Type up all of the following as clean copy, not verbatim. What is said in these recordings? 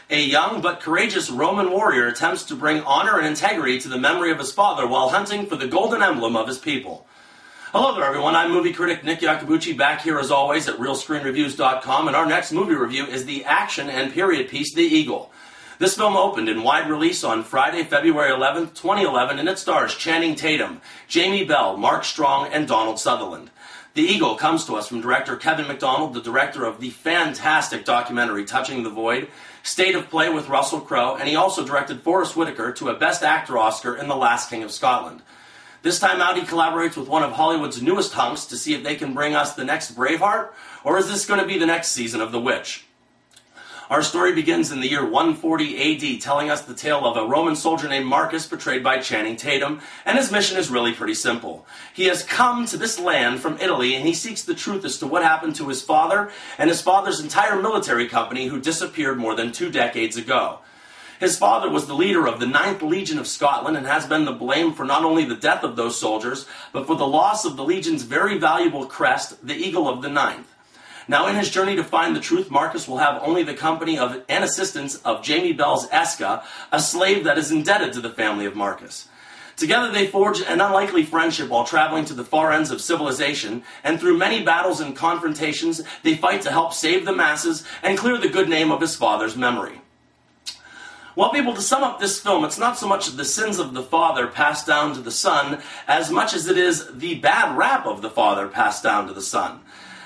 A young but courageous Roman warrior attempts to bring honor and integrity to the memory of his father while hunting for the golden emblem of his people. Hello there everyone, I'm movie critic Nick Yacobucci, back here as always at RealScreenReviews.com, and our next movie review is the action and period piece The Eagle. This film opened in wide release on Friday, February 11th, 2011, and it stars Channing Tatum, Jamie Bell, Mark Strong, and Donald Sutherland. The Eagle comes to us from director Kevin MacDonald, the director of the fantastic documentary Touching the Void, State of Play with Russell Crowe, and he also directed Forrest Whitaker to a Best Actor Oscar in The Last King of Scotland. This time out, he collaborates with one of Hollywood's newest hunks to see if they can bring us the next Braveheart, or is this going to be the next season of The Witch? Our story begins in the year 140 AD, telling us the tale of a Roman soldier named Marcus, portrayed by Channing Tatum, and his mission is really pretty simple. He has come to this land from Italy, and he seeks the truth as to what happened to his father and his father's entire military company who disappeared more than 2 decades ago. His father was the leader of the 9th Legion of Scotland and has been the blame for not only the death of those soldiers, but for the loss of the Legion's very valuable crest, the Eagle of the 9th. Now, in his journey to find the truth, Marcus will have only the company of and assistance of Jamie Bell's Esca, a slave that is indebted to the family of Marcus. Together they forge an unlikely friendship while traveling to the far ends of civilization, and through many battles and confrontations, they fight to help save the masses and clear the good name of his father's memory. Well, people, to sum up this film, it's not so much the sins of the father passed down to the son, as much as it is the bad rap of the father passed down to the son.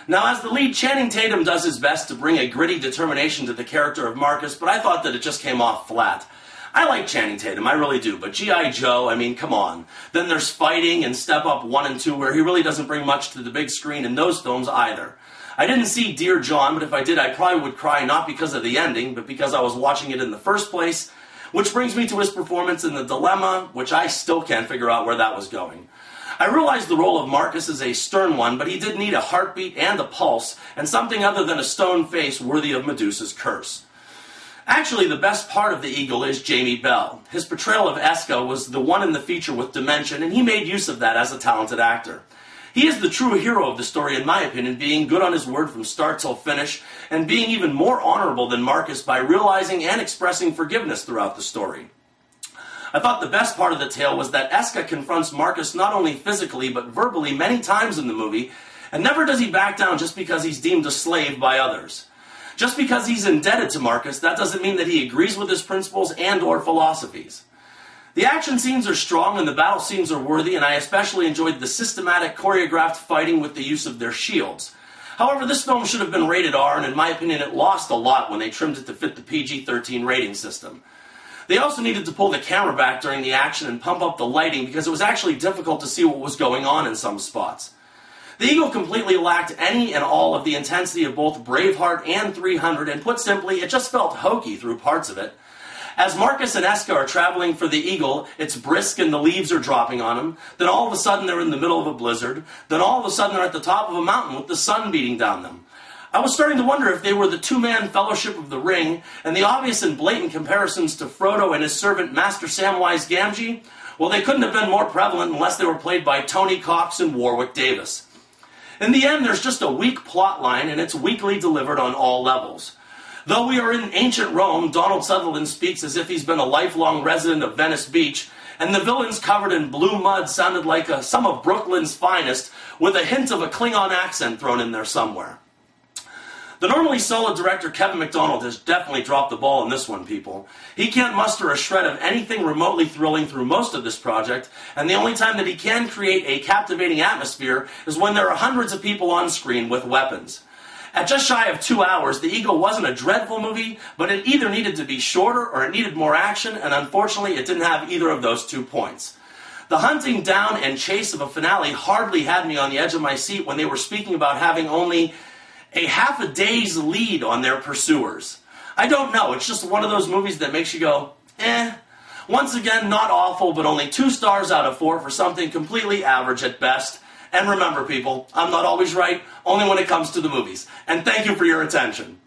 Now, as the lead, Channing Tatum does his best to bring a gritty determination to the character of Marcus, but I thought that it just came off flat. I like Channing Tatum, I really do, but G.I. Joe, I mean, come on. Then there's Fighting and Step Up 1 and 2, where he really doesn't bring much to the big screen in those films either. I didn't see Dear John, but if I did, I probably would cry not because of the ending, but because I was watching it in the first place, which brings me to his performance in The Dilemma, which I still can't figure out where that was going. I realize the role of Marcus is a stern one, but he did need a heartbeat and a pulse, and something other than a stone face worthy of Medusa's curse. Actually, the best part of The Eagle is Jamie Bell. His portrayal of Esca was the one in the feature with dimension, and he made use of that as a talented actor. He is the true hero of the story, in my opinion, being good on his word from start till finish, and being even more honorable than Marcus by realizing and expressing forgiveness throughout the story. I thought the best part of the tale was that Esca confronts Marcus not only physically but verbally many times in the movie, and never does he back down just because he's deemed a slave by others. Just because he's indebted to Marcus, that doesn't mean that he agrees with his principles and or philosophies. The action scenes are strong and the battle scenes are worthy, and I especially enjoyed the systematic choreographed fighting with the use of their shields. However, this film should have been rated R, and in my opinion it lost a lot when they trimmed it to fit the PG-13 rating system. They also needed to pull the camera back during the action and pump up the lighting because it was actually difficult to see what was going on in some spots. The Eagle completely lacked any and all of the intensity of both Braveheart and 300, and put simply, it just felt hokey through parts of it. As Marcus and Esca are traveling for the Eagle, it's brisk and the leaves are dropping on them. Then all of a sudden they're in the middle of a blizzard. Then all of a sudden they're at the top of a mountain with the sun beating down them. I was starting to wonder if they were the two-man Fellowship of the Ring, and the obvious and blatant comparisons to Frodo and his servant Master Samwise Gamgee, well, they couldn't have been more prevalent unless they were played by Tony Cox and Warwick Davis. In the end, there's just a weak plot line, and it's weakly delivered on all levels. Though we are in ancient Rome, Donald Sutherland speaks as if he's been a lifelong resident of Venice Beach, and the villains covered in blue mud sounded like some of Brooklyn's finest, with a hint of a Klingon accent thrown in there somewhere. The normally solid director Kevin MacDonald has definitely dropped the ball in this one, people. He can't muster a shred of anything remotely thrilling through most of this project, and the only time that he can create a captivating atmosphere is when there are hundreds of people on screen with weapons. At just shy of 2 hours, The Eagle wasn't a dreadful movie, but it either needed to be shorter or it needed more action, and unfortunately it didn't have either of those 2 points. The hunting down and chase of a finale hardly had me on the edge of my seat when they were speaking about having only a half a day's lead on their pursuers. I don't know, it's just one of those movies that makes you go, eh. Once again, not awful, but only 2 stars out of 4 for something completely average at best. And remember, people, I'm not always right, only when it comes to the movies. And thank you for your attention.